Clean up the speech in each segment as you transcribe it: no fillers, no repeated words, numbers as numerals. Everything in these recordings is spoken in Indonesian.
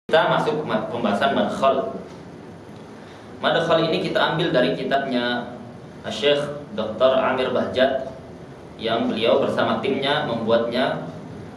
Kita masuk ke pembahasan madkhal. Madkhal ini kita ambil dari kitabnya Syekh Dr. Amir Bahjat yang beliau bersama timnya membuatnya.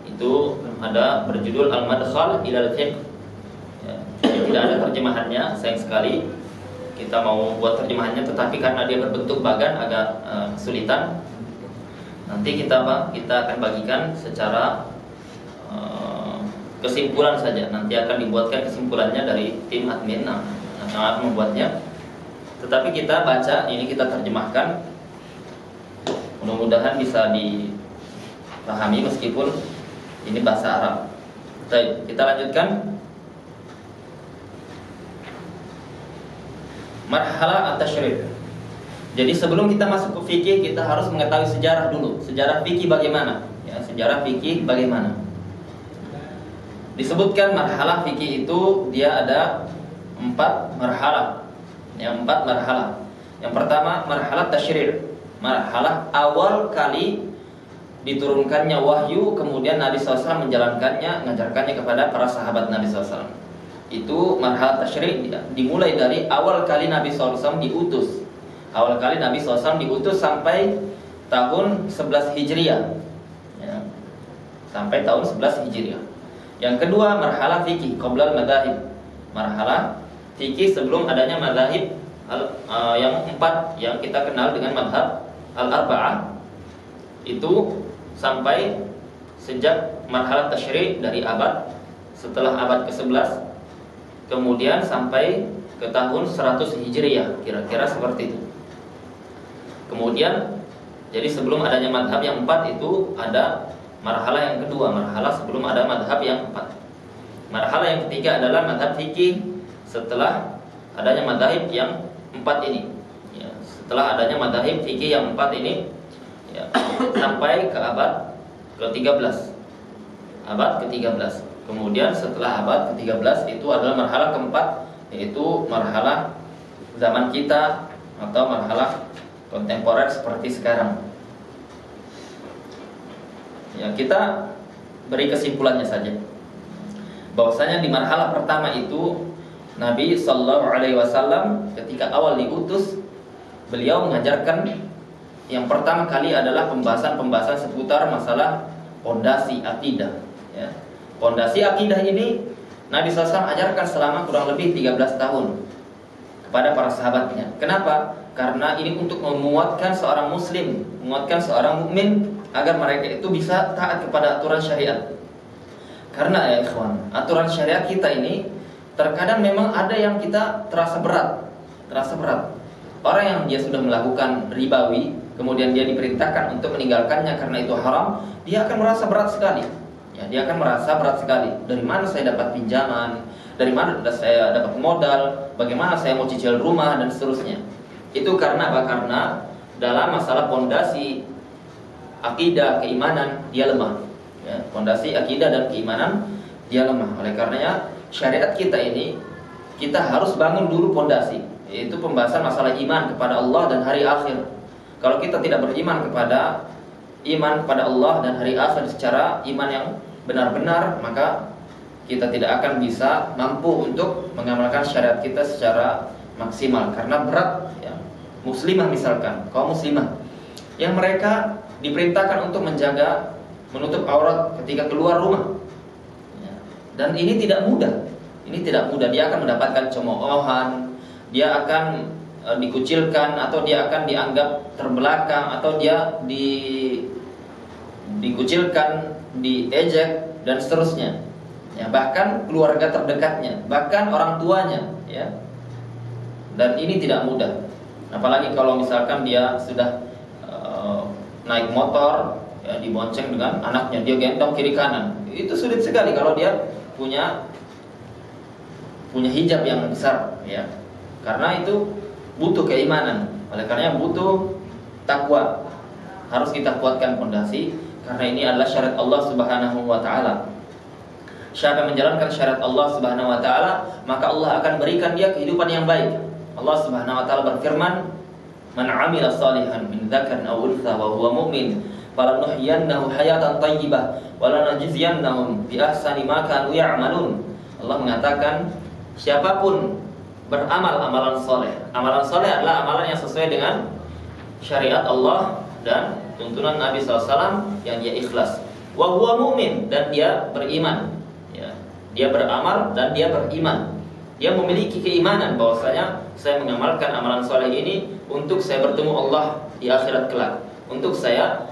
Itu ada berjudul Al-Madkhal ilal Fiqh. Ya, tidak ada terjemahannya, sayang sekali. Kita mau buat terjemahannya, tetapi karena dia berbentuk bagan agak kesulitan. Nanti kita akan bagikan secara kesimpulan saja. Nanti akan dibuatkan kesimpulannya dari tim admin yang akan membuatnya. Tetapi kita baca, ini kita terjemahkan. Mudah-mudahan bisa dipahami meskipun ini bahasa Arab. Baik, kita lanjutkan. Marhalah at-tasyrih. Jadi sebelum kita masuk ke fikih, kita harus mengetahui sejarah dulu. Sejarah fikih bagaimana? Ya, sejarah fikih bagaimana? Disebutkan marhalah fikih itu dia ada 4 marhalah. Yang 4 marhalah. Yang pertama marhalah tasyrih. Marhalah awal kali diturunkannya wahyu, kemudian Nabi SAW menjalankannya, mengajarkannya kepada para sahabat Nabi SAW. Itu marhalah tasyrih, dimulai dari awal kali Nabi SAW diutus. Awal kali Nabi SAW diutus sampai tahun 11 Hijriah ya. Sampai tahun 11 Hijriah. Yang kedua marhalah fikih qoblal madzahib. Marhalah fikih sebelum adanya madzahib yang 4 yang kita kenal dengan madhab al-arba'ah. Itu sampai sejak marhalah tasyrih dari abad setelah abad ke-11, kemudian sampai ke tahun 100 Hijriah, kira-kira seperti itu. Kemudian jadi sebelum adanya madhab yang 4 itu ada marhalah yang kedua, marhalah sebelum ada madhab yang 4. Marhalah yang ketiga adalah madhab fikih setelah adanya madhab yang 4 ini ya, setelah adanya madhab fikih yang 4 ini ya, sampai ke abad ke-13. Abad ke-13. Kemudian setelah abad ke-13 itu adalah marhalah keempat, yaitu marhalah zaman kita atau marhalah kontemporer seperti sekarang. Ya, kita beri kesimpulannya saja. Bahwasanya di marhalah pertama itu Nabi sallallahu alaihi wasallam ketika awal diutus, beliau mengajarkan yang pertama kali adalah pembahasan seputar masalah pondasi akidah ya. Pondasi akidah ini Nabi SAW ajarkan selama kurang lebih 13 tahun kepada para sahabatnya. Kenapa? Karena ini untuk menguatkan seorang muslim, menguatkan seorang mukmin agar mereka itu bisa taat kepada aturan syariat. Karena ya ikhwan, aturan syariat kita ini terkadang memang ada yang kita terasa berat. Orang yang dia sudah melakukan ribawi, kemudian dia diperintahkan untuk meninggalkannya karena itu haram, dia akan merasa berat sekali. Ya, dia akan merasa berat sekali. Dari mana saya dapat pinjaman? Dari mana saya dapat modal? Bagaimana saya mau cicil rumah dan seterusnya? Itu karena apa? Karena dalam masalah pondasi akidah, keimanan dia lemah. Ya, pondasi akidah dan keimanan dia lemah. Oleh karenanya syariat kita ini kita harus bangun dulu pondasi, yaitu pembahasan masalah iman kepada Allah dan hari akhir. Kalau kita tidak beriman kepada Allah dan hari akhir secara iman yang benar-benar, maka kita tidak akan bisa mampu untuk mengamalkan syariat kita secara maksimal karena berat ya. Muslimah misalkan, kaum muslimah yang mereka diperintahkan untuk menjaga, menutup aurat ketika keluar rumah ya. Dan ini tidak mudah. Dia akan mendapatkan cemoohan, dia akan dikucilkan, atau dia akan dianggap terbelakang, atau dia dikucilkan, diejek dan seterusnya ya. Bahkan keluarga terdekatnya, bahkan orang tuanya ya. Dan ini tidak mudah. Apalagi kalau misalkan dia sudah naik motor ya, dibonceng dengan anaknya, dia gendong kiri kanan. Itu sulit sekali kalau dia punya hijab yang besar ya. Karena itu butuh keimanan. Oleh karena butuh takwa. Harus kita kuatkan pondasi karena ini adalah syariat Allah Subhanahu wa taala. Siapa yang menjalankan syariat Allah Subhanahu wa taala, maka Allah akan berikan dia kehidupan yang baik. Allah Subhanahu wa taala berfirman, "Man 'amila shalihan min dzakarin aw untha wa huwa mu'min, falanuhyiyannahu hayatan thayyibah wa lanajziyannahum bi ahsani ma kanu ya'malun." Allah mengatakan siapapun beramal amalan soleh. Amalan soleh adalah amalan yang sesuai dengan syariat Allah dan tuntunan Nabi SAW yang dia ikhlas. Wa huwa mu'min, dan dia beriman. Ya, dia beramal dan dia beriman. Dia memiliki keimanan bahwasanya saya mengamalkan amalan soleh ini untuk saya bertemu Allah di akhirat kelak, untuk saya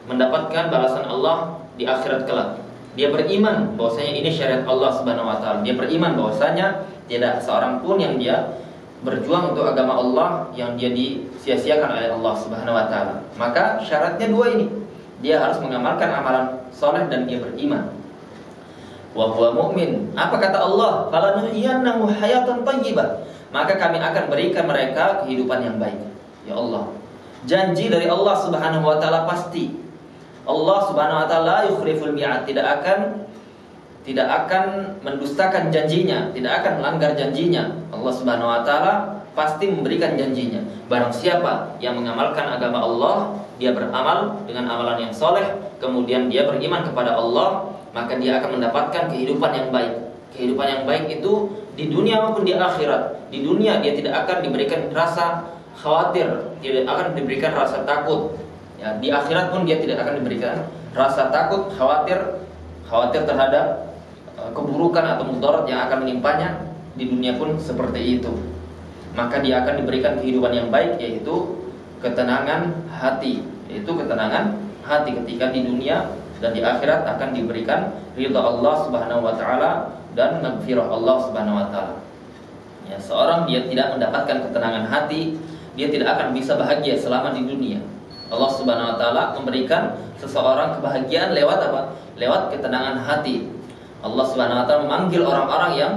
mendapatkan balasan Allah di akhirat kelak. Dia beriman bahwasanya ini syariat Allah Subhanahu wa taala. Dia beriman bahwasanya tidak seorang pun yang dia berjuang untuk agama Allah yang dia disia-siakan oleh Allah Subhanahu wa taala. Maka syaratnya dua ini. Dia harus mengamalkan amalan soleh dan dia beriman. Wa huwa mu'min. Apa kata Allah? Falanuhyiyannahu hayatan thayyibah. Maka kami akan berikan mereka kehidupan yang baik. Ya Allah. Janji dari Allah Subhanahu wa taala pasti. Allah Subhanahu wa taala yukhliful mi'ad, tidak akan mendustakan janjinya, tidak akan melanggar janjinya. Allah Subhanahu wa taala pasti memberikan janjinya. Barang siapa yang mengamalkan agama Allah, dia beramal dengan amalan yang soleh, kemudian dia beriman kepada Allah, maka dia akan mendapatkan kehidupan yang baik. Kehidupan yang baik itu di dunia maupun di akhirat. Di dunia dia tidak akan diberikan rasa khawatir, tidak akan diberikan rasa takut. Ya, di akhirat pun dia tidak akan diberikan rasa takut, khawatir terhadap keburukan atau mudarat yang akan menimpanya. Di dunia pun seperti itu. Maka dia akan diberikan kehidupan yang baik, yaitu ketenangan hati. Yaitu ketenangan hati ketika di dunia, dan di akhirat akan diberikan ridha Allah Subhanahu wa taala dan maghfirah Allah Subhanahu wa taala. Ya, seorang dia tidak mendapatkan ketenangan hati, dia tidak akan bisa bahagia selama di dunia. Allah Subhanahu wa taala memberikan seseorang kebahagiaan lewat apa? Lewat ketenangan hati. Allah Subhanahu wa taala memanggil orang-orang yang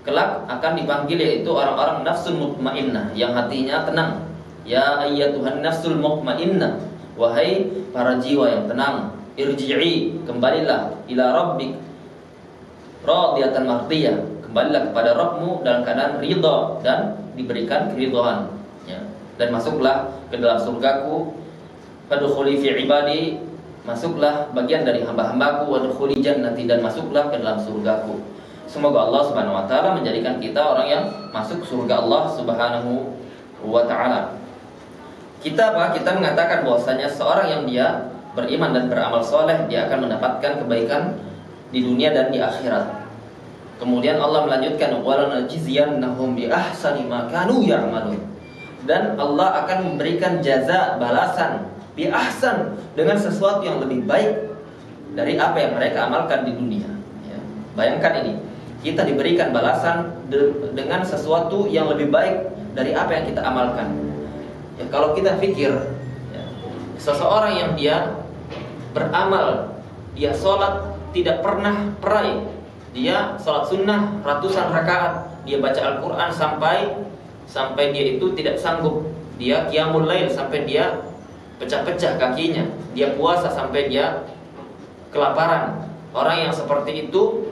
kelak akan dipanggil, yaitu orang-orang nafsul mutmainnah, yang hatinya tenang. Ya ayyatuhan nafsul mutmainnah, wahai para jiwa yang tenang, irji'i, kembalilah ila rabbik radiyatan mardiyah, kembalilah kepada Rabbmu dalam keadaan ridha dan diberikan keridhaan, ya. Dan masuklah ke dalam surgaku, fadkhuli fi ibadi, masuklah bagian dari hamba-hambaku, wadkhuli jannati, dan masuklah ke dalam surgaku. Semoga Allah Subhanahu wa taala menjadikan kita orang yang masuk surga Allah Subhanahu wa taala. Kita mengatakan bahwasanya seorang yang dia beriman dan beramal soleh, dia akan mendapatkan kebaikan di dunia dan di akhirat. Kemudian Allah melanjutkan, walanajziyannahum bi ahsani ma kanu ya'malun. Dan Allah akan memberikan jaza, balasan bi ahsan, dengan sesuatu yang lebih baik dari apa yang mereka amalkan di dunia. Ya. Bayangkan ini, kita diberikan balasan dengan sesuatu yang lebih baik dari apa yang kita amalkan. Ya, kalau kita pikir, ya, seseorang yang dia beramal, dia sholat tidak pernah perai, dia sholat sunnah ratusan rakaat, dia baca Al-Quran sampai dia itu tidak sanggup, dia qiyamul lail sampai dia pecah-pecah kakinya, dia puasa sampai dia kelaparan. Orang yang seperti itu,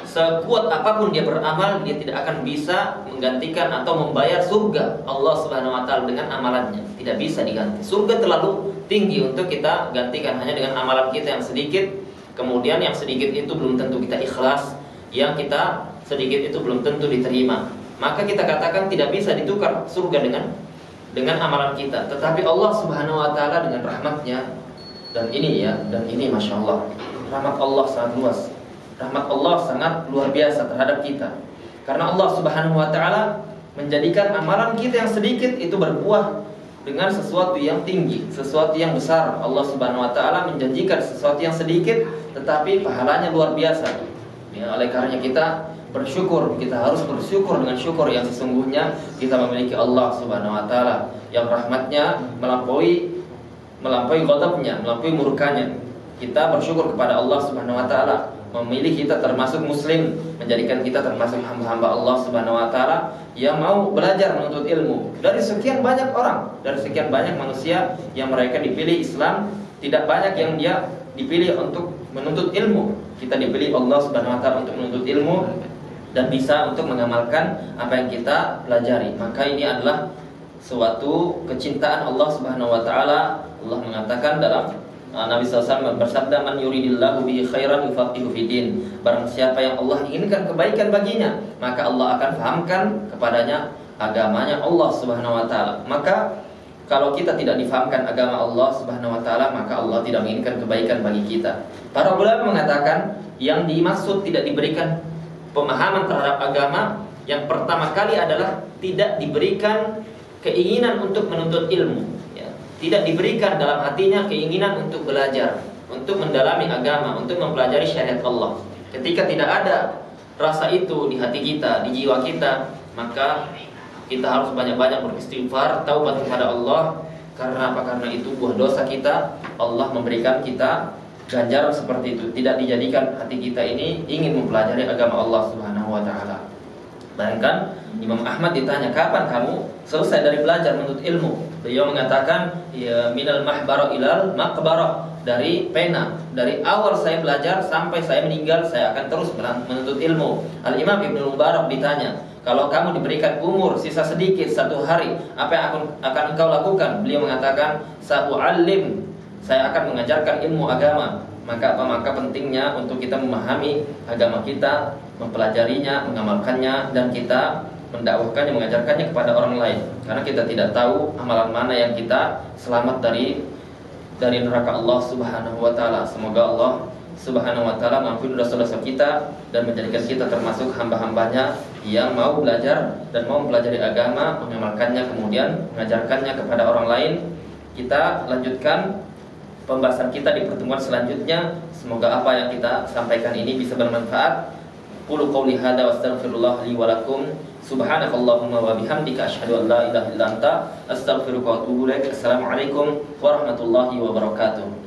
sekuat apapun dia beramal, dia tidak akan bisa menggantikan atau membayar surga Allah Subhanahu wa taala dengan amalannya. Tidak bisa diganti. Surga terlalu tinggi untuk kita gantikan hanya dengan amalan kita yang sedikit. Kemudian yang sedikit itu belum tentu kita ikhlas, yang kita sedikit itu belum tentu diterima. Maka kita katakan tidak bisa ditukar surga dengan amalan kita. Tetapi Allah Subhanahu wa taala dengan rahmatnya, dan ini Masya Allah, rahmat Allah sangat luas. Rahmat Allah sangat luar biasa terhadap kita. Karena Allah Subhanahu wa taala menjadikan amalan kita yang sedikit itu berbuah dengan sesuatu yang tinggi, sesuatu yang besar. Allah Subhanahu wa taala menjanjikan sesuatu yang sedikit tetapi pahalanya luar biasa. Ya, oleh karena kita bersyukur, kita harus bersyukur dengan syukur yang sesungguhnya kita memiliki Allah Subhanahu wa taala yang rahmatnya melampaui ghadabnya, melampaui murkanya. Kita bersyukur kepada Allah Subhanahu wa taala memilih kita termasuk muslim, menjadikan kita termasuk hamba-hamba Allah Subhanahu wa taala yang mau belajar menuntut ilmu. Dari sekian banyak orang, dari sekian banyak manusia yang mereka dipilih Islam, tidak banyak yang dia dipilih untuk menuntut ilmu. Kita dipilih Allah Subhanahu wa taala untuk menuntut ilmu dan bisa untuk mengamalkan apa yang kita pelajari. Maka ini adalah suatu kecintaan Allah Subhanahu wa taala. Allah mengatakan dalam Nabi SAW bersabda, "Man yuridillahu bihi khairan yufaqihu fiddin." Barang siapa yang Allah inginkan kebaikan baginya, maka Allah akan fahamkan kepadanya agamanya Allah Subhanahu wa taala. Maka kalau kita tidak difahamkan agama Allah Subhanahu wa taala, maka Allah tidak menginginkan kebaikan bagi kita. Para ulama mengatakan yang dimaksud tidak diberikan pemahaman terhadap agama, yang pertama kali adalah tidak diberikan keinginan untuk menuntut ilmu, ya. Tidak diberikan dalam hatinya keinginan untuk belajar, untuk mendalami agama, untuk mempelajari syariat Allah. Ketika tidak ada rasa itu di hati kita, di jiwa kita, maka kita harus banyak-banyak beristighfar, taubat kepada Allah. Karena apa? Karena itu buah dosa kita. Allah memberikan kita ganjaran seperti itu. Tidak dijadikan hati kita ini ingin mempelajari agama Allah Subhanahu wa taala. Bayangkan Imam Ahmad ditanya, "Kapan kamu selesai dari belajar menuntut ilmu?" Beliau mengatakan, "Ya, minal mahbara ilal maqbarah." Dari pena, dari awal saya belajar sampai saya meninggal, saya akan terus menuntut ilmu. Al-Imam Ibnu Mubarak ditanya, "Kalau kamu diberikan umur sisa sedikit 1 hari, apa yang akan engkau lakukan?" Beliau mengatakan, "Sa'u'allim." Saya akan mengajarkan ilmu agama. Maka apa? Maka pentingnya untuk kita memahami agama kita, mempelajarinya, mengamalkannya, dan kita mendakwahkannya, mengajarkannya kepada orang lain. Karena kita tidak tahu amalan mana yang kita selamat dari neraka Allah Subhanahu wa taala. Semoga Allah Subhanahu wa taala mengampuni dosa-dosa kita dan menjadikan kita termasuk hamba-hambanya yang mau belajar dan mau mempelajari agama, mengamalkannya, kemudian mengajarkannya kepada orang lain. Kita lanjutkan pembahasan kita di pertemuan selanjutnya. Semoga apa yang kita sampaikan ini bisa bermanfaat. Qulu qouli hadza wa astaghfirullah li wa lakum. Subhanakallahumma wa bihamdika asyhadu an la ilaha illa anta astaghfiruka wa atubu ilaik. Assalamualaikum warahmatullahi wabarakatuh.